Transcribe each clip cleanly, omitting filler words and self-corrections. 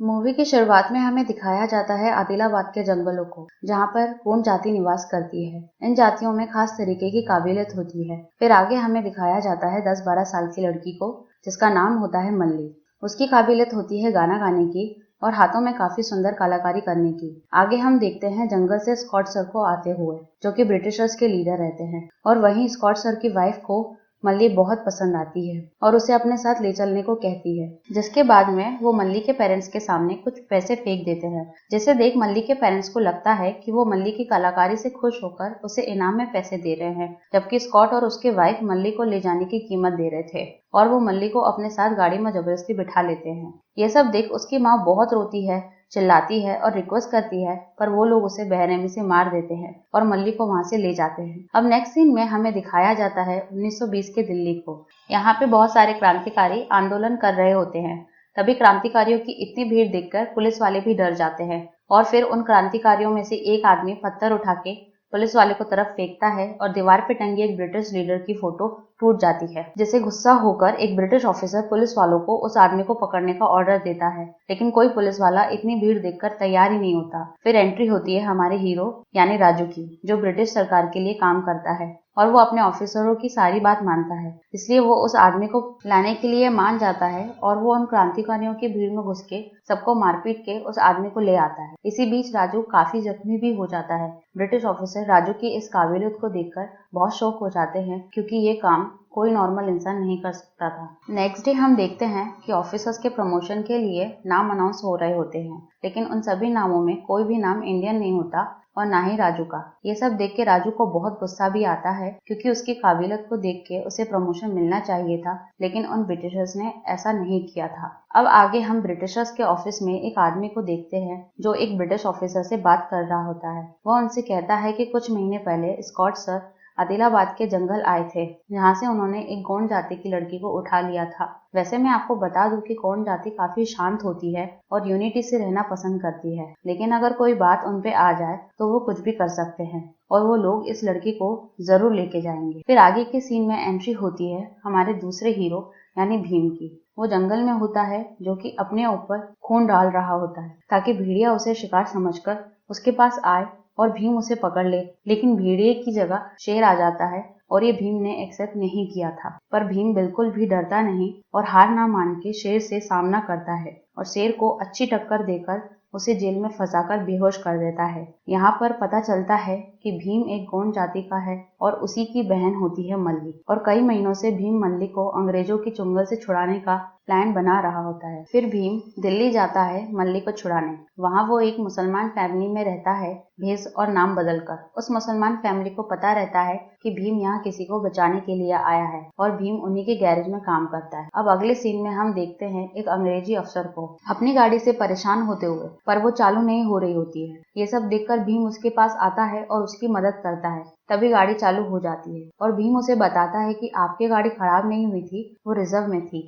Movie की शुरुआत में हमें दिखाया जाता है आदिलाबाद के जंगलों को, जहाँ पर गोंड जाति निवास करती है। इन जातियों में खास तरीके की काबिलियत होती है। फिर आगे हमें दिखाया जाता है 10-12 साल की लड़की को, जिसका नाम होता है मल्ली। उसकी काबिलियत होती है गाना गाने की और हाथों में काफी सुंदर कलाकारी करने की। आगे हम देखते हैं जंगल से स्कॉट सर को आते हुए, जो कि ब्रिटिशर्स के लीडर रहते हैं, और वहीं स्कॉट सर की वाइफ को मल्ली बहुत पसंद आती है और उसे अपने साथ ले चलने को कहती है, जिसके बाद में वो मल्ली के पेरेंट्स के सामने कुछ पैसे फेंक देते हैं, जिसे देख मल्ली के पेरेंट्स को लगता है कि वो मल्ली की कलाकारी से खुश होकर उसे इनाम में पैसे दे रहे हैं, जबकि स्कॉट और उसके वाइफ मल्ली को ले जाने की कीमत दे रहे थे और वो मल्ली को अपने साथ गाड़ी में जबरदस्ती बिठा लेते हैं। ये सब देख उसकी माँ बहुत रोती है, चिल्लाती है और रिक्वेस्ट करती है, पर वो लोग उसे बेरहमी से मार देते हैं और मल्ली को वहां से ले जाते हैं। अब नेक्स्ट सीन में हमें दिखाया जाता है 1920 के दिल्ली को। यहाँ पे बहुत सारे क्रांतिकारी आंदोलन कर रहे होते हैं। तभी क्रांतिकारियों की इतनी भीड़ देखकर पुलिस वाले भी डर जाते हैं और फिर उन क्रांतिकारियों में से एक आदमी पत्थर उठा के पुलिस वाले को तरफ फेंकता है और दीवार पे टंगी एक ब्रिटिश लीडर की फोटो टूट जाती है, जिसे गुस्सा होकर एक ब्रिटिश ऑफिसर पुलिस वालों को उस आदमी को पकड़ने का ऑर्डर देता है, लेकिन कोई पुलिस वाला इतनी भीड़ देखकर तैयार ही नहीं होता। फिर एंट्री होती है हमारे हीरो यानी राजू की, जो ब्रिटिश सरकार के लिए काम करता है और वो अपने ऑफिसरों की सारी बात मानता है, इसलिए वो उस आदमी को लाने के लिए मान जाता है और वो उन क्रांतिकारियों की भीड़ में घुस के सबको मारपीट के उस आदमी को ले आता है। इसी बीच राजू काफी जख्मी भी हो जाता है। ब्रिटिश ऑफिसर राजू की इस काबिलियत को देखकर बहुत शौक हो जाते हैं, क्योंकि ये काम कोई नॉर्मल इंसान नहीं कर सकता था। नेक्स्ट डे हम देखते हैं कि ऑफिसर्स के प्रमोशन के लिए नाम अनाउंस हो रहे होते हैं, लेकिन उन सभी नामों में कोई भी नाम इंडियन नहीं होता और ना ही राजू का। ये सब देख के राजू को बहुत गुस्सा भी आता है, क्योंकि उसकी काबिलियत को देख के उसे प्रमोशन मिलना चाहिए था, लेकिन उन ब्रिटिशर्स ने ऐसा नहीं किया था। अब आगे हम ब्रिटिशर्स के ऑफिस में एक आदमी को देखते हैं, जो एक ब्रिटिश ऑफिसर से बात कर रहा होता है। वह उनसे कहता है कि कुछ महीने पहले स्कॉट सर आदिलाबाद के जंगल आए थे, जहाँ से उन्होंने एक गोंड जाति की लड़की को उठा लिया था। वैसे मैं आपको बता दूं कि गोंड जाति काफी शांत होती है और यूनिटी से रहना पसंद करती है, लेकिन अगर कोई बात उन पे आ जाए तो वो कुछ भी कर सकते हैं और वो लोग इस लड़की को जरूर लेके जाएंगे। फिर आगे के सीन में एंट्री होती है हमारे दूसरे हीरो यानी भीम की। वो जंगल में होता है, जो कि अपने ऊपर खून डाल रहा होता है ताकि भेड़िया उसे शिकार समझकर उसके पास आए और भीम उसे पकड़ ले, लेकिन भेड़िए की जगह शेर आ जाता है और ये भीम ने एक्सेप्ट नहीं किया था। पर भीम बिल्कुल भी डरता नहीं और हार ना मान के शेर से सामना करता है और शेर को अच्छी टक्कर देकर उसे जेल में फंसाकर बेहोश कर देता है। यहाँ पर पता चलता है कि भीम एक गोंड जाति का है और उसी की बहन होती है मल्ली, और कई महीनों से भीम मल्ली को अंग्रेजों की चुंगल से छुड़ाने का प्लान बना रहा होता है। फिर भीम दिल्ली जाता है मल्ली को छुड़ाने। वहाँ वो एक मुसलमान फैमिली में रहता है, भेष और नाम बदलकर। उस मुसलमान फैमिली को पता रहता है कि भीम यहाँ किसी को बचाने के लिए आया है और भीम उन्हीं के गैरेज में काम करता है। अब अगले सीन में हम देखते हैं एक अंग्रेजी अफसर को अपनी गाड़ी से परेशान होते हुए, पर वो चालू नहीं हो रही होती है। ये सब देखकर भीम उसके पास आता है और उसकी मदद करता है। तभी गाड़ी चालू हो जाती है और भीम उसे बताता है कि आपकी गाड़ी खराब नहीं हुई थी, वो रिजर्व में थी,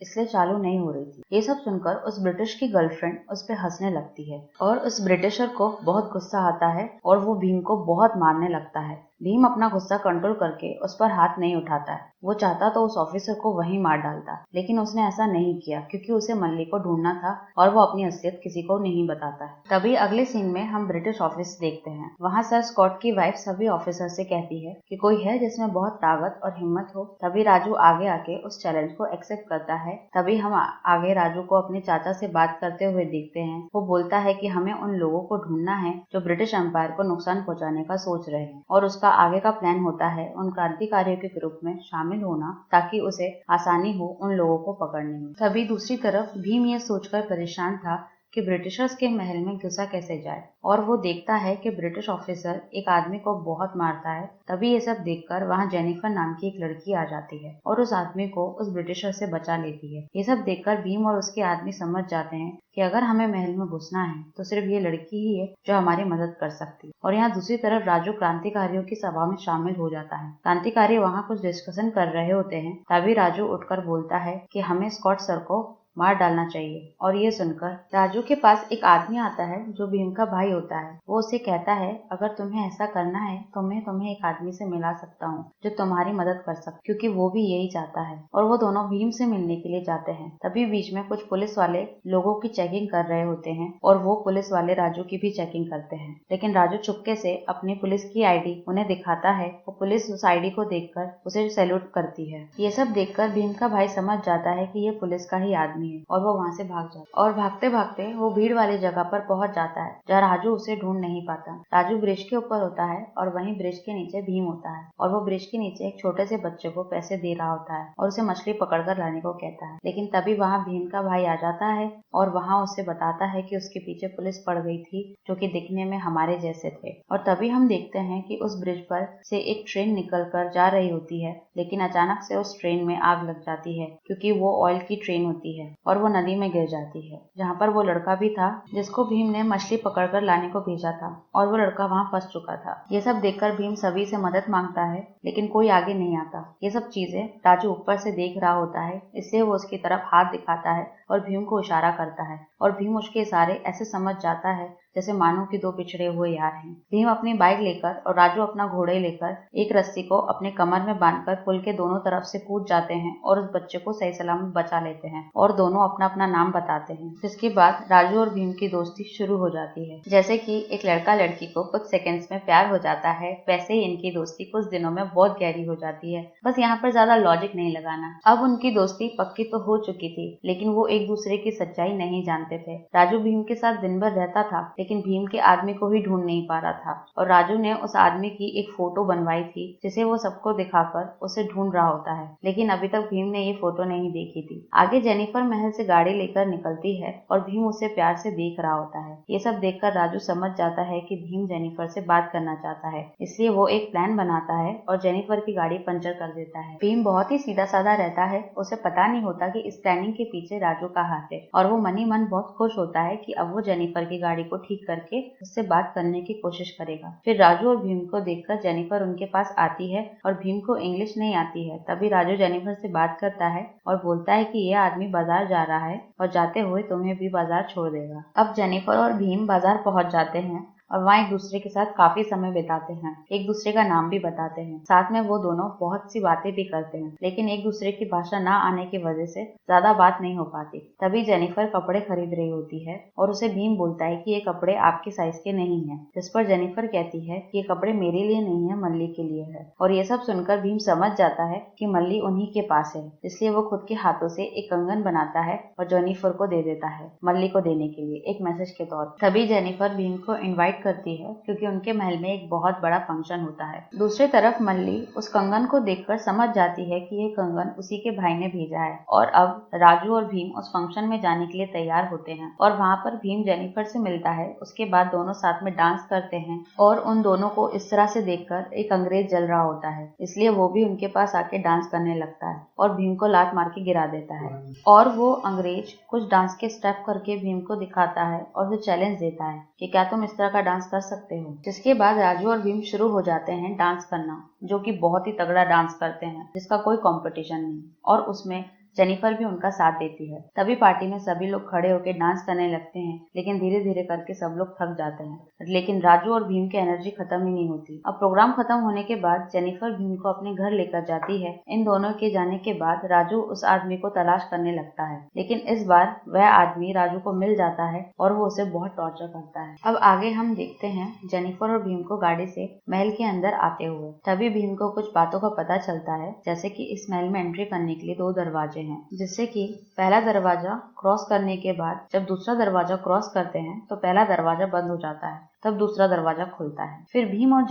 इसलिए चालू नहीं हो रही थी। ये सब सुनकर उस ब्रिटिश की गर्लफ्रेंड उस पर हंसने लगती है और उस ब्रिटिशर को बहुत गुस्सा आता है और वो भीम को बहुत मारने लगता है। भीम अपना गुस्सा कंट्रोल करके उस पर हाथ नहीं उठाता है। वो चाहता तो उस ऑफिसर को वहीं मार डालता, लेकिन उसने ऐसा नहीं किया क्योंकि उसे मल्ली को ढूंढना था और वो अपनी असलियत किसी को नहीं बताता है। तभी अगले सीन में हम ब्रिटिश ऑफिस देखते हैं। वहाँ सर स्कॉट की वाइफ सभी ऑफिसर से कहती है कि कोई है जिसमें बहुत ताकत और हिम्मत हो। तभी राजू आगे आके उस चैलेंज को एक्सेप्ट करता है। तभी हम आगे राजू को अपने चाचा से बात करते हुए देखते हैं। वो बोलता है कि हमें उन लोगों को ढूंढना है जो ब्रिटिश एम्पायर को नुकसान पहुंचाने का सोच रहे हैं, और उसका आगे का प्लान होता है उन क्रांतिकारियों के ग्रुप में शामिल होना ताकि उसे आसानी हो उन लोगों को पकड़ने में। तभी दूसरी तरफ भीम ये सोचकर परेशान था कि ब्रिटिशर्स के महल में घुसा कैसे जाए, और वो देखता है कि ब्रिटिश ऑफिसर एक आदमी को बहुत मारता है। तभी ये सब देखकर वहाँ जेनिफर नाम की एक लड़की आ जाती है और उस आदमी को उस ब्रिटिशर से बचा लेती है। ये सब देखकर भीम और उसके आदमी समझ जाते हैं कि अगर हमें महल में घुसना है तो सिर्फ ये लड़की ही है जो हमारी मदद कर सकती है। और यहाँ दूसरी तरफ राजू क्रांतिकारियों की सभा में शामिल हो जाता है। क्रांतिकारी वहाँ कुछ डिस्कशन कर रहे होते हैं। तभी राजू उठकर बोलता है कि हमें स्कॉट सर को मार डालना चाहिए। और ये सुनकर राजू के पास एक आदमी आता है जो भीम का भाई होता है। वो उसे कहता है, अगर तुम्हें ऐसा करना है तो मैं तुम्हें एक आदमी से मिला सकता हूँ जो तुम्हारी मदद कर सकता, क्योंकि वो भी यही चाहता है। और वो दोनों भीम से मिलने के लिए जाते हैं। तभी बीच में कुछ पुलिस वाले लोगों की चेकिंग कर रहे होते हैं और वो पुलिस वाले राजू की भी चेकिंग करते हैं। लेकिन राजू चुपके से अपनी पुलिस की आईडी उन्हें दिखाता है और पुलिस उस आईडी को देखकर उसे सैल्यूट करती है। ये सब देखकर भीम का भाई समझ जाता है कि ये पुलिस का ही आदमी है और वो वहाँ से भाग जाता है। और भागते भागते वो भीड़ वाली जगह पर पहुंच जाता है जहाँ राजू उसे ढूंढ नहीं पाता। राजू ब्रिज के ऊपर होता है और वहीं ब्रिज के नीचे भीम होता है और वो ब्रिज के नीचे एक छोटे से बच्चे को पैसे दे रहा होता है और उसे मछली पकड़कर लाने को कहता है। लेकिन तभी वहाँ भीम का भाई आ जाता है और वहाँ उसे बताता है कि उसके पीछे पुलिस पड़ गई थी जो कि दिखने में हमारे जैसे थे। और तभी हम देखते हैं कि उस ब्रिज पर से एक ट्रेन निकल कर जा रही होती है, लेकिन अचानक से उस ट्रेन में आग लग जाती है क्योंकि वो ऑयल की ट्रेन होती है और वो नदी में गिर जाती है, जहाँ पर वो लड़का भी था जिसको भीम ने मछली पकड़कर लाने को भेजा था और वो लड़का वहाँ फंस चुका था। ये सब देखकर भीम सभी से मदद मांगता है लेकिन कोई आगे नहीं आता। ये सब चीजें राजू ऊपर से देख रहा होता है, इसलिए वो उसकी तरफ हाथ दिखाता है और भीम को इशारा करता है और भीम उसके इशारे ऐसे समझ जाता है जैसे मानो कि दो बिछड़े हुए यार हैं। भीम अपनी बाइक लेकर और राजू अपना घोड़े लेकर एक रस्सी को अपने कमर में बांधकर पुल के दोनों तरफ से कूद जाते हैं और उस बच्चे को सही सलामत बचा लेते हैं और दोनों अपना अपना नाम बताते हैं। जिसके बाद राजू और भीम की दोस्ती शुरू हो जाती है। जैसे कि एक लड़का लड़की को कुछ सेकंड्स में प्यार हो जाता है, वैसे ही इनकी दोस्ती कुछ दिनों में बहुत गहरी हो जाती है। बस यहाँ पर ज्यादा लॉजिक नहीं लगाना। अब उनकी दोस्ती पक्की तो हो चुकी थी, लेकिन वो एक दूसरे की सच्चाई नहीं जानते थे। राजू भीम के साथ दिन भर रहता था लेकिन भीम के आदमी को ही ढूंढ नहीं पा रहा था और राजू ने उस आदमी की एक फोटो बनवाई थी जिसे वो सबको दिखाकर उसे ढूंढ रहा होता है, लेकिन अभी तक भीम ने ये फोटो नहीं देखी थी। आगे जेनिफर महल से गाड़ी लेकर निकलती है और भीम उसे प्यार से देख रहा होता है। ये सब देखकर राजू समझ जाता है कि भीम जेनिफर से बात करना चाहता है, इसलिए वो एक प्लान बनाता है और जेनिफर की गाड़ी पंचर कर देता है। भीम बहुत ही सीधा साधा रहता है, उसे पता नहीं होता कि इस प्लानिंग के पीछे राजू का हाथ है और वो मनी मन बहुत खुश होता है कि अब वो जेनिफर की गाड़ी को ठीक करके उससे बात करने की कोशिश करेगा। फिर राजू और भीम को देखकर जेनिफर उनके पास आती है और भीम को इंग्लिश नहीं आती है। तभी राजू जेनिफर से बात करता है और बोलता है कि यह आदमी बाजार जा रहा है और जाते हुए तुम्हें भी बाजार छोड़ देगा। अब जेनिफर और भीम बाजार पहुंच जाते हैं और वहाँ एक दूसरे के साथ काफी समय बिताते हैं, एक दूसरे का नाम भी बताते हैं। साथ में वो दोनों बहुत सी बातें भी करते हैं, लेकिन एक दूसरे की भाषा ना आने की वजह से ज्यादा बात नहीं हो पाती। तभी जेनिफर कपड़े खरीद रही होती है और उसे भीम बोलता है कि ये कपड़े आपके साइज के नहीं है, जिस पर जेनिफर कहती है कि ये कपड़े मेरे लिए नहीं है, मल्ली के लिए है। और ये सब सुनकर भीम समझ जाता है कि मल्ली उन्हीं के पास है, इसलिए वो खुद के हाथों से एक कंगन बनाता है और जेनिफर को दे देता है, मल्ली को देने के लिए एक मैसेज के तौर पर। तभी जेनिफर भीम को इनवाइट करती है क्योंकि उनके महल में एक बहुत बड़ा फंक्शन होता है। दूसरी तरफ मल्ली उस कंगन को देखकर समझ जाती है कि ये कंगन उसी के भाई ने भेजा है और अब राजू और भीम उस फंक्शन में जाने के लिए तैयार होते हैं और वहाँ पर भीम जेनिफर से मिलता है। उसके बाद दोनों साथ में डांस करते हैं और उन दोनों को इस तरह से देखकर एक अंग्रेज जल रहा होता है, इसलिए वो भी उनके पास आके डांस करने लगता है और भीम को लात मार के गिरा देता है। और वो अंग्रेज कुछ डांस के स्टेप करके भीम को दिखाता है और उसे चैलेंज देता है कि क्या तुम इस तरह का डांस कर सकते हो। जिसके बाद राजू और भीम शुरू हो जाते हैं डांस करना, जो कि बहुत ही तगड़ा डांस करते हैं जिसका कोई कंपटीशन नहीं, और उसमें जेनिफर भी उनका साथ देती है। तभी पार्टी में सभी लोग खड़े होकर डांस करने लगते हैं, लेकिन धीरे धीरे करके सब लोग थक जाते हैं, लेकिन राजू और भीम की एनर्जी खत्म ही नहीं होती। अब प्रोग्राम खत्म होने के बाद जेनिफर भीम को अपने घर लेकर जाती है। इन दोनों के जाने के बाद राजू उस आदमी को तलाश करने लगता है, लेकिन इस बार वह आदमी राजू को मिल जाता है और वो उसे बहुत टॉर्चर करता है। अब आगे हम देखते हैं जेनिफर और भीम को गाड़ी से महल के अंदर आते हुए। तभी भीम को कुछ बातों का पता चलता है, जैसे कि इस महल में एंट्री करने के लिए 2 दरवाजे हैं, जिससे कि पहला दरवाजा क्रॉस करने के बाद जब दूसरा दरवाजा क्रॉस करते हैं तो पहला दरवाजा बंद हो जाता है, तब दूसरा दरवाजा खुलता है। फिर भीम और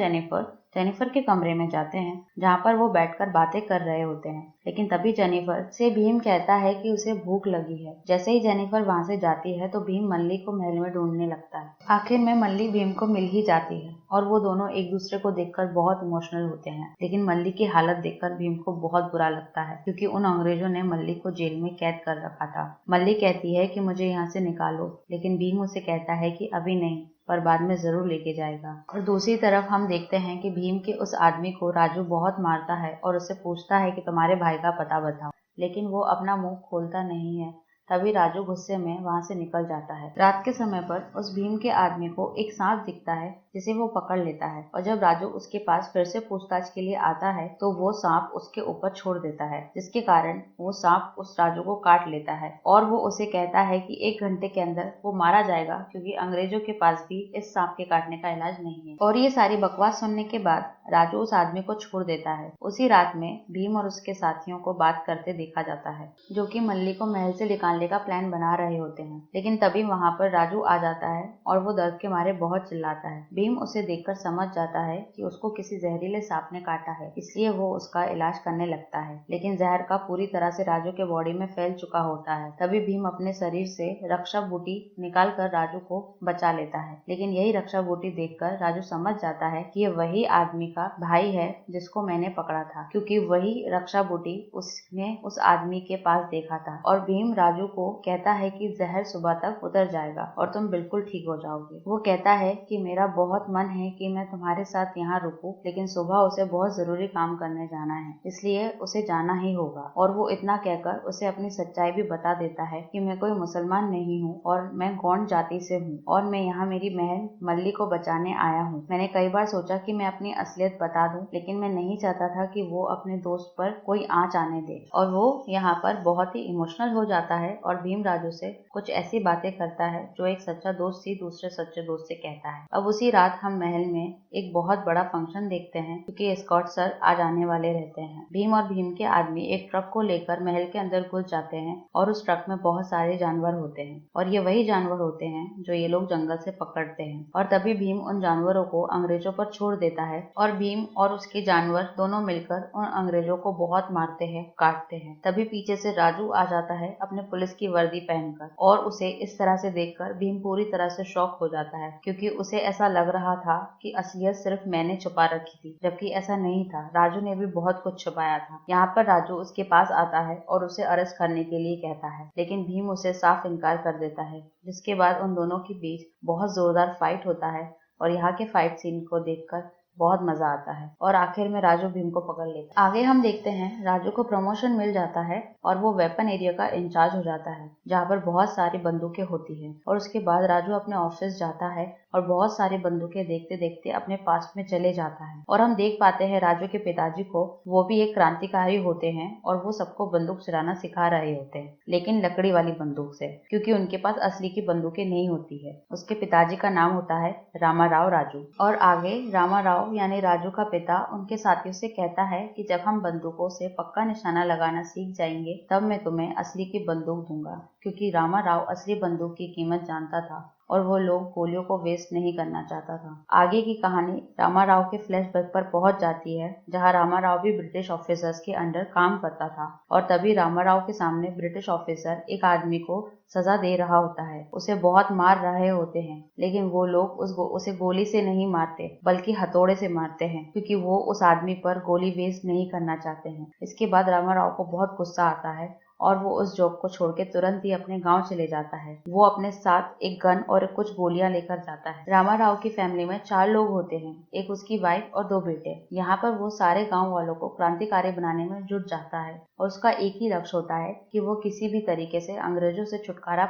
जेनिफर के कमरे में जाते हैं जहाँ पर वो बैठकर बातें कर रहे होते हैं, लेकिन तभी जेनिफर से भीम कहता है कि उसे भूख लगी है। जैसे ही जेनिफर वहाँ से जाती है तो भीम मल्ली को महल में ढूंढने लगता है। आखिर में मल्ली भीम को मिल ही जाती है और वो दोनों एक दूसरे को देखकर बहुत इमोशनल होते हैं, लेकिन मल्ली की हालत देखकर भीम को बहुत बुरा लगता है क्योंकि उन अंग्रेजों ने मल्ली को जेल में कैद कर रखा था। मल्ली कहती है कि मुझे यहाँ से निकालो, लेकिन भीम उसे कहता है कि अभी नहीं, पर बाद में जरूर लेके जाएगा। और दूसरी तरफ हम देखते हैं कि भीम के उस आदमी को राजू बहुत मारता है और उससे पूछता है कि तुम्हारे भाई का पता बताओ, लेकिन वो अपना मुंह खोलता नहीं है तभी राजू गुस्से में वहाँ से निकल जाता है। रात के समय पर उस भीम के आदमी को एक सांप दिखता है जिसे वो पकड़ लेता है, और जब राजू उसके पास फिर से पूछताछ के लिए आता है तो वो सांप उसके ऊपर छोड़ देता है, जिसके कारण वो सांप उस राजू को काट लेता है और वो उसे कहता है कि 1 घंटे के अंदर वो मारा जाएगा, क्योंकि अंग्रेजों के पास भी इस सांप के काटने का इलाज नहीं है। और ये सारी बकवास सुनने के बाद राजू उस आदमी को छोड़ देता है। उसी रात में भीम और उसके साथियों को बात करते देखा जाता है, जो कि मल्ली को महल से निकालने का प्लान बना रहे होते हैं। लेकिन तभी वहाँ पर राजू आ जाता है और वो दर्द के मारे बहुत चिल्लाता है। भीम उसे देखकर समझ जाता है कि उसको किसी जहरीले सांप ने काटा है, इसलिए वो उसका इलाज करने लगता है। लेकिन जहर का पूरी तरह से राजू के बॉडी में फैल चुका होता है। तभी भीम अपने शरीर से रक्षा बूटी निकाल कर राजू को बचा लेता है। लेकिन यही रक्षा बूटी देखकर राजू समझ जाता है कि ये वही आदमी का भाई है जिसको मैंने पकड़ा था, क्योंकि वही रक्षा बूटी उसने उस आदमी के पास देखा था। और भीम राजू को कहता है कि जहर सुबह तक उतर जाएगा और तुम बिल्कुल ठीक हो जाओगे। वो कहता है कि मेरा बहुत मन है कि मैं तुम्हारे साथ यहाँ रुकूं, लेकिन सुबह उसे बहुत जरूरी काम करने जाना है, इसलिए उसे जाना ही होगा। और वो इतना कहकर उसे अपनी सच्चाई भी बता देता है कि मैं कोई मुसलमान नहीं हूँ और मैं गौंड जाति से हूँ और मैं यहाँ मेरी बहन मल्ली को बचाने आया हूँ। मैंने कई बार सोचा कि मैं अपनी असलियत बता दूं, लेकिन मैं नहीं चाहता था कि वो अपने दोस्त पर कोई आंच आने दे। और वो यहाँ पर बहुत ही इमोशनल हो जाता है और भीम राजू से कुछ ऐसी बातें करता है जो एक सच्चा दोस्त ही दूसरे सच्चे दोस्त से कहता है। अब उसी रात हम महल में एक बहुत बड़ा फंक्शन देखते हैं, क्योंकि एस्कॉर्ट सर आ जाने वाले रहते हैं। भीम और भीम के आदमी एक ट्रक को लेकर महल के अंदर घुस जाते हैं और उस ट्रक में बहुत सारे जानवर होते हैं, और ये वही जानवर होते हैं जो ये लोग जंगल से पकड़ते हैं। और तभी भीम उन जानवरों को अंग्रेजों पर छोड़ देता है और भीम और उसके जानवर दोनों मिलकर उन अंग्रेजों को बहुत मारते हैं, काटते हैं। तभी पीछे से राजू आ जाता है अपने पुलिस की वर्दी पहनकर, और उसे इस तरह से देखकर भीम पूरी तरह से शॉक हो जाता है, क्योंकि उसे ऐसा लग रहा था कि असलियत सिर्फ मैंने छुपा रखी थी, जबकि ऐसा नहीं था। राजू ने भी बहुत कुछ छुपाया था। यहाँ पर राजू उसके पास आता है और उसे अरेस्ट करने के लिए कहता है, लेकिन भीम उसे साफ इनकार कर देता है, जिसके बाद उन दोनों के बीच बहुत जोरदार फाइट होता है। और यहाँ के फाइट सीन को देखकर बहुत मजा आता है और आखिर में राजू भीम को पकड़ लेता है। आगे हम देखते हैं राजू को प्रमोशन मिल जाता है और वो वेपन एरिया का इंचार्ज हो जाता है, जहाँ पर बहुत सारी बंदूकें होती हैं। और उसके बाद राजू अपने ऑफिस जाता है और बहुत सारी बंदूकें देखते देखते अपने पास्ट में चले जाता है। और हम देख पाते हैं राजू के पिताजी को, वो भी एक क्रांतिकारी होते हैं और वो सबको बंदूक चलाना सिखा रहे होते हैं, लेकिन लकड़ी वाली बंदूक से, क्योंकि उनके पास असली की बंदूकें नहीं होती है। उसके पिताजी का नाम होता है रामाराव राजू। और आगे रामाराव यानी राजू का पिता उनके साथियों से कहता है कि जब हम बंदूकों से पक्का निशाना लगाना सीख जाएंगे तब मैं तुम्हें असली की बंदूक दूंगा, क्योंकि रामाराव असली बंदूक की कीमत जानता था और वो लोग गोलियों को वेस्ट नहीं करना चाहता था। आगे की कहानी रामाराव के फ्लैशबैक पर पहुंच जाती है, जहां रामाराव भी ब्रिटिश ऑफिसर्स के अंडर काम करता था। और तभी रामाराव के सामने ब्रिटिश ऑफिसर एक आदमी को सजा दे रहा होता है, उसे बहुत मार रहे होते हैं, लेकिन वो लोग उसे गोली से नहीं मारते बल्कि हथौड़े से मारते हैं, क्योंकि वो उस आदमी पर गोली वेस्ट नहीं करना चाहते हैं। इसके बाद रामाराव को बहुत गुस्सा आता है और वो उस जॉब को छोड़ के तुरंत ही अपने गांव चले जाता है। वो अपने साथ एक गन और कुछ गोलियां लेकर जाता है। रामाराव की फैमिली में 4 लोग होते हैं, एक उसकी वाइफ और 2 बेटे। यहाँ पर वो सारे गांव वालों को क्रांतिकारी बनाने में जुट जाता है और उसका एक ही लक्ष्य होता है कि वो किसी भी तरीके से अंग्रेजों से छुटकारा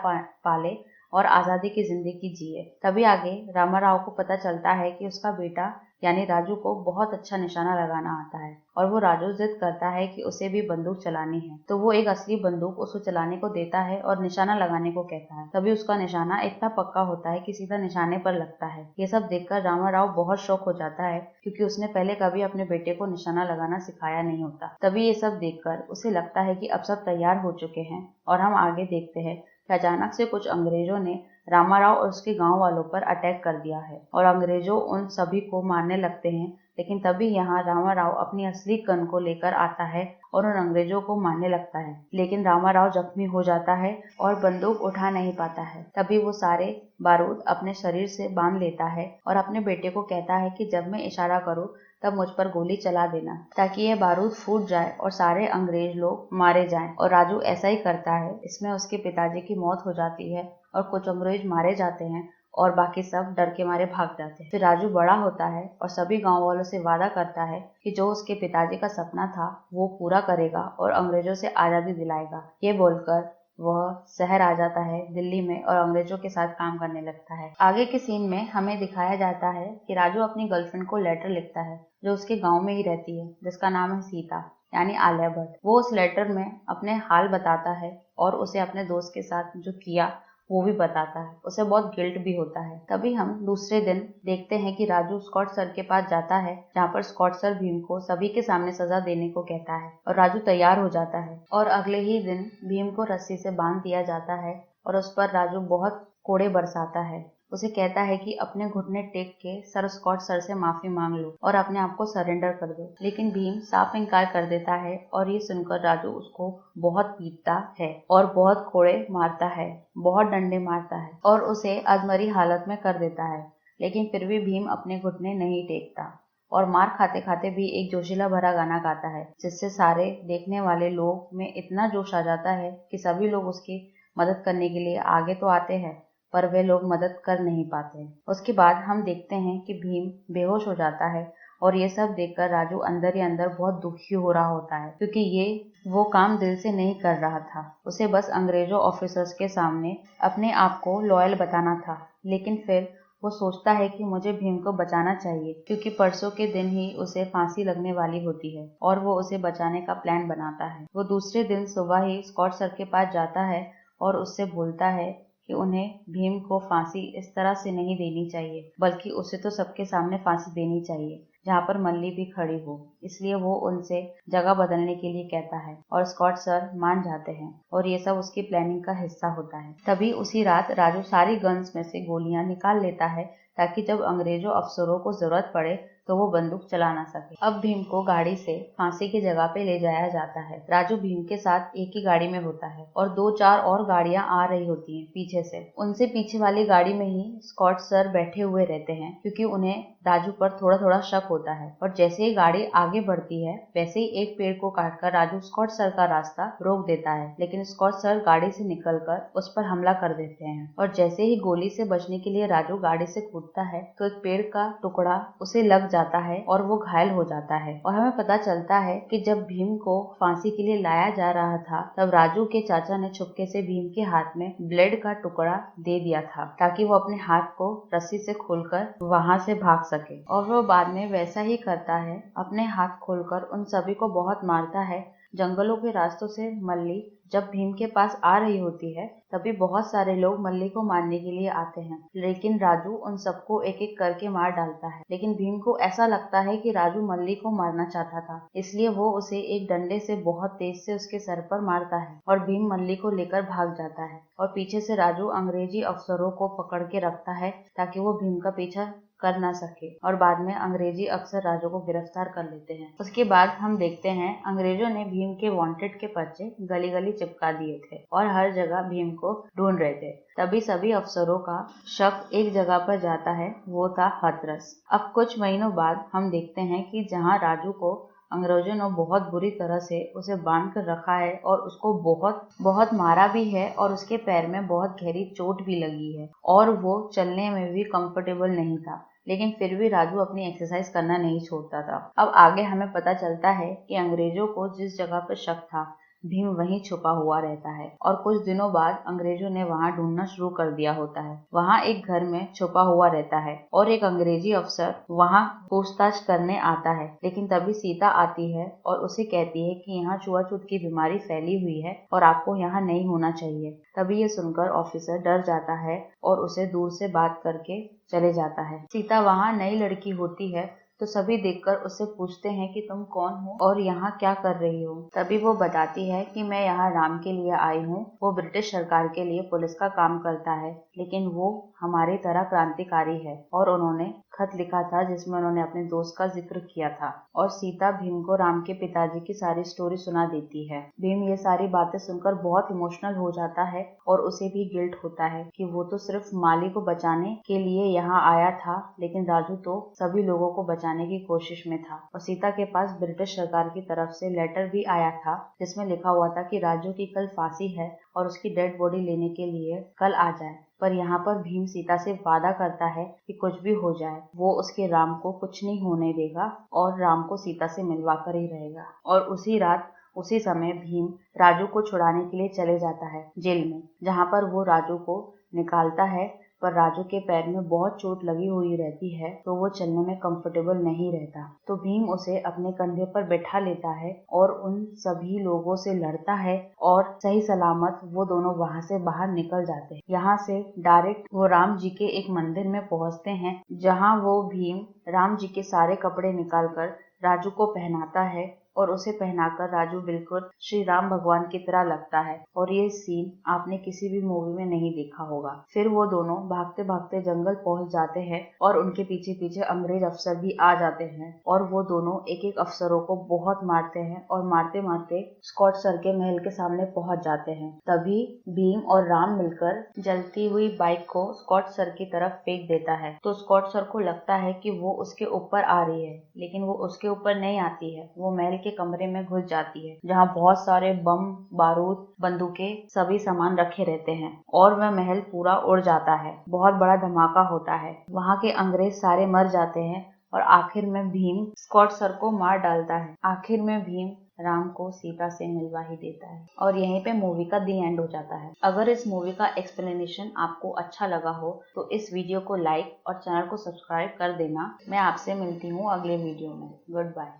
पाले और आजादी की जिंदगी जिए। तभी आगे रामाराव को पता चलता है कि उसका बेटा यानी राजू को बहुत अच्छा निशाना लगाना आता है और वो राजू जिद करता है कि उसे भी बंदूक चलानी है, तो वो एक असली बंदूक उसको चलाने को देता है और निशाना लगाने को कहता है। तभी उसका निशाना इतना पक्का होता है कि सीधा निशाने पर लगता है। ये सब देखकर रामाराव बहुत शौक हो जाता है, क्योंकि उसने पहले कभी अपने बेटे को निशाना लगाना सिखाया नहीं होता। तभी ये सब देखकर उसे लगता है कि अब सब तैयार हो चुके हैं और हम आगे देखते हैं कि अचानक से कुछ अंग्रेजों ने रामाराव और उसके गांव वालों पर अटैक कर दिया है और अंग्रेजों उन सभी को मारने लगते हैं। लेकिन तभी यहाँ रामाराव अपनी असली गन को लेकर आता है और उन अंग्रेजों को मारने लगता है, लेकिन रामाराव जख्मी हो जाता है और बंदूक उठा नहीं पाता है। तभी वो सारे बारूद अपने शरीर से बांध लेता है और अपने बेटे को कहता है कि जब मैं इशारा करूँ तब मुझ पर गोली चला देना, ताकि ये बारूद फूट जाए और सारे अंग्रेज लोग मारे जाएं। और राजू ऐसा ही करता है। इसमें उसके पिताजी की मौत हो जाती है और कुछ अंग्रेज मारे जाते हैं और बाकी सब डर के मारे भाग जाते हैं। फिर राजू बड़ा होता है और सभी गांव वालों से वादा करता है कि जो उसके पिताजी का सपना था वो पूरा करेगा और अंग्रेजों से आजादी दिलाएगा। ये बोलकर वह शहर आ जाता है दिल्ली में और अंग्रेजों के साथ काम करने लगता है। आगे के सीन में हमें दिखाया जाता है कि राजू अपनी गर्लफ्रेंड को लेटर लिखता है जो उसके गांव में ही रहती है, जिसका नाम है सीता यानी आलिया भट्ट। वो उस लेटर में अपने हाल बताता है और उसे अपने दोस्त के साथ जो किया वो भी बताता है। उसे बहुत गिल्ट भी होता है। तभी हम दूसरे दिन देखते हैं कि राजू स्कॉट सर के पास जाता है, जहाँ पर स्कॉट सर भीम को सभी के सामने सजा देने को कहता है और राजू तैयार हो जाता है। और अगले ही दिन भीम को रस्सी से बांध दिया जाता है और उस पर राजू बहुत कोड़े बरसाता है। उसे कहता है कि अपने घुटने टेक के सर स्कॉट सर से माफी मांग लो और अपने आप को सरेंडर कर दो। लेकिन भीम साफ इनकार कर देता है और ये सुनकर राजू उसको बहुत पीटता है और बहुत कोड़े मारता है, बहुत डंडे मारता है और उसे अधमरी हालत में कर देता है। लेकिन फिर भी भीम अपने घुटने नहीं टेकता और मार खाते खाते भी एक जोशीला भरा गाना गाता है, जिससे सारे देखने वाले लोग में इतना जोश आ जाता है कि सभी लोग उसकी मदद करने के लिए आगे तो आते हैं पर वे लोग मदद कर नहीं पाते। उसके बाद हम देखते हैं कि भीम बेहोश हो जाता है और ये सब देखकर राजू अंदर ही अंदर बहुत दुखी हो रहा होता है, क्योंकि ये वो काम दिल से नहीं कर रहा था। उसे बस अंग्रेजों ऑफिसर्स के सामने अपने आप को लॉयल बताना था। लेकिन फिर वो सोचता है कि मुझे भीम को बचाना चाहिए, क्योंकि परसों के दिन ही उसे फांसी लगने वाली होती है और वो उसे बचाने का प्लान बनाता है। वो दूसरे दिन सुबह ही स्कॉट सर के पास जाता है और उससे बोलता है कि उन्हें भीम को फांसी इस तरह से नहीं देनी चाहिए, बल्कि उसे तो सबके सामने फांसी देनी चाहिए जहाँ पर मल्ली भी खड़ी हो। इसलिए वो उनसे जगह बदलने के लिए कहता है और स्कॉट सर मान जाते हैं और ये सब उसकी प्लानिंग का हिस्सा होता है। तभी उसी रात राजू सारी गन्स में से गोलियां निकाल लेता है ताकि जब अंग्रेजों अफसरों को जरूरत पड़े तो वो बंदूक चला ना सके। अब भीम को गाड़ी से फांसी की जगह पे ले जाया जाता है। राजू भीम के साथ एक ही गाड़ी में होता है और 2-4 और गाड़ियां आ रही होती हैं पीछे से। उनसे पीछे वाली गाड़ी में ही स्कॉट सर बैठे हुए रहते हैं, क्योंकि उन्हें राजू पर थोड़ा थोड़ा शक होता है। और जैसे ही गाड़ी आगे बढ़ती है वैसे ही एक पेड़ को काटकर राजू स्कॉट सर का रास्ता रोक देता है, लेकिन स्कॉट सर गाड़ी से निकलकर उस पर हमला कर देते हैं। और जैसे ही गोली से बचने के लिए राजू गाड़ी से कूदता है तो एक पेड़ का टुकड़ा उसे लग जाता है और वो घायल हो जाता है। और हमें पता चलता है कि जब भीम को फांसी के लिए लाया जा रहा था तब राजू के चाचा ने चुपके से भीम के हाथ में ब्लेड का टुकड़ा दे दिया था ताकि वो अपने हाथ को रस्सी से खोलकर वहां से भाग सके। और वो बाद में वैसा ही करता है, अपने हाथ खोलकर उन सभी को बहुत मारता है। जंगलों के रास्तों से मल्ली जब भीम के पास आ रही होती है तभी बहुत सारे लोग मल्ली को मारने के लिए आते हैं, लेकिन राजू उन सबको एक एक करके मार डालता है। लेकिन भीम को ऐसा लगता है कि राजू मल्ली को मारना चाहता था, इसलिए वो उसे एक डंडे से बहुत तेज से उसके सर पर मारता है और भीम मल्ली को लेकर भाग जाता है। और पीछे से राजू अंग्रेजी अफसरों को पकड़ के रखता है ताकि वो भीम का पीछा कर ना सके और बाद में अंग्रेजी अफसर राजू को गिरफ्तार कर लेते हैं। उसके बाद हम देखते हैं अंग्रेजों ने भीम के वांटेड के पर्चे गली गली चिपका दिए थे और हर जगह भीम को ढूंढ रहे थे। तभी सभी अफसरों का शक एक जगह पर जाता है, वो था हाथरस। अब कुछ महीनों बाद हम देखते हैं कि जहाँ राजू को अंग्रेजों ने बहुत बुरी तरह से उसे बांध कर रखा है और उसको बहुत बहुत मारा भी है और उसके पैर में बहुत गहरी चोट भी लगी है और वो चलने में भी कंफर्टेबल नहीं था, लेकिन फिर भी राजू अपनी एक्सरसाइज करना नहीं छोड़ता था। अब आगे हमें पता चलता है कि अंग्रेजों को जिस जगह पर शक था भीम वहीं छुपा हुआ रहता है और कुछ दिनों बाद अंग्रेजों ने वहां ढूंढना शुरू कर दिया होता है। वहां एक घर में छुपा हुआ रहता है और एक अंग्रेजी अफसर वहां पूछताछ करने आता है, लेकिन तभी सीता आती है और उसे कहती है कि यहाँ छुआछूत की बीमारी फैली हुई है और आपको यहाँ नहीं होना चाहिए। तभी ये सुनकर ऑफिसर डर जाता है और उसे दूर से बात करके चले जाता है। सीता वहाँ नई लड़की होती है तो सभी देखकर उससे पूछते हैं कि तुम कौन हो और यहाँ क्या कर रही हो। तभी वो बताती है कि मैं यहाँ राम के लिए आई हूँ। वो ब्रिटिश सरकार के लिए पुलिस का काम करता है, लेकिन वो हमारी तरह क्रांतिकारी है और उन्होंने खत लिखा था जिसमें उन्होंने अपने दोस्त का जिक्र किया था। और सीता भीम को राम के पिताजी की सारी स्टोरी सुना देती है। भीम ये सारी बातें सुनकर बहुत इमोशनल हो जाता है और उसे भी गिल्ट होता है कि वो तो सिर्फ माली को बचाने के लिए यहाँ आया था, लेकिन राजू तो सभी लोगों को बचाने की कोशिश में था। और सीता के पास ब्रिटिश सरकार की तरफ से लेटर भी आया था जिसमें लिखा हुआ था कि राजू की कल फांसी है और उसकी डेड बॉडी लेने के लिए कल आ जाए। पर यहाँ पर भीम सीता से वादा करता है कि कुछ भी हो जाए वो उसके राम को कुछ नहीं होने देगा और राम को सीता से मिलवा कर ही रहेगा। और उसी रात उसी समय भीम राजू को छुड़ाने के लिए चले जाता है जेल में, जहाँ पर वो राजू को निकालता है। पर राजू के पैर में बहुत चोट लगी हुई रहती है, तो वो चलने में कंफर्टेबल नहीं रहता। तो भीम उसे अपने कंधे पर बैठा लेता है और उन सभी लोगों से लड़ता है और सही सलामत वो दोनों वहां से बाहर निकल जाते हैं। यहाँ से डायरेक्ट वो राम जी के एक मंदिर में पहुंचते हैं, जहाँ वो भीम राम जी के सारे कपड़े निकालकर राजू को पहनाता है और उसे पहनाकर राजू बिल्कुल श्री राम भगवान की तरह लगता है। और ये सीन आपने किसी भी मूवी में नहीं देखा होगा। फिर वो दोनों भागते भागते जंगल पहुंच जाते हैं और उनके पीछे पीछे अंग्रेज अफसर भी आ जाते हैं और वो दोनों एक एक अफसरों को बहुत मारते हैं और मारते मारते स्कॉट सर के महल के सामने पहुंच जाते हैं। तभी भीम और राम मिलकर जलती हुई बाइक को स्कॉट सर की तरफ फेंक देता है। तो स्कॉट सर को लगता है कि वो उसके ऊपर आ रही है, लेकिन वो उसके ऊपर नहीं आती है। वो महल के कमरे में घुस जाती है, जहाँ बहुत सारे बम, बारूद, बंदूकें, सभी सामान रखे रहते हैं और वह महल पूरा उड़ जाता है। बहुत बड़ा धमाका होता है। वहाँ के अंग्रेज सारे मर जाते हैं और आखिर में भीम स्कॉट सर को मार डालता है। आखिर में भीम राम को सीता से मिलवा ही देता है और यहीं पे मूवी का दी एंड हो जाता है। अगर इस मूवी का एक्सप्लेनेशन आपको अच्छा लगा हो तो इस वीडियो को लाइक और चैनल को सब्सक्राइब कर देना। मैं आपसे मिलती हूँ अगले वीडियो में। Good bye.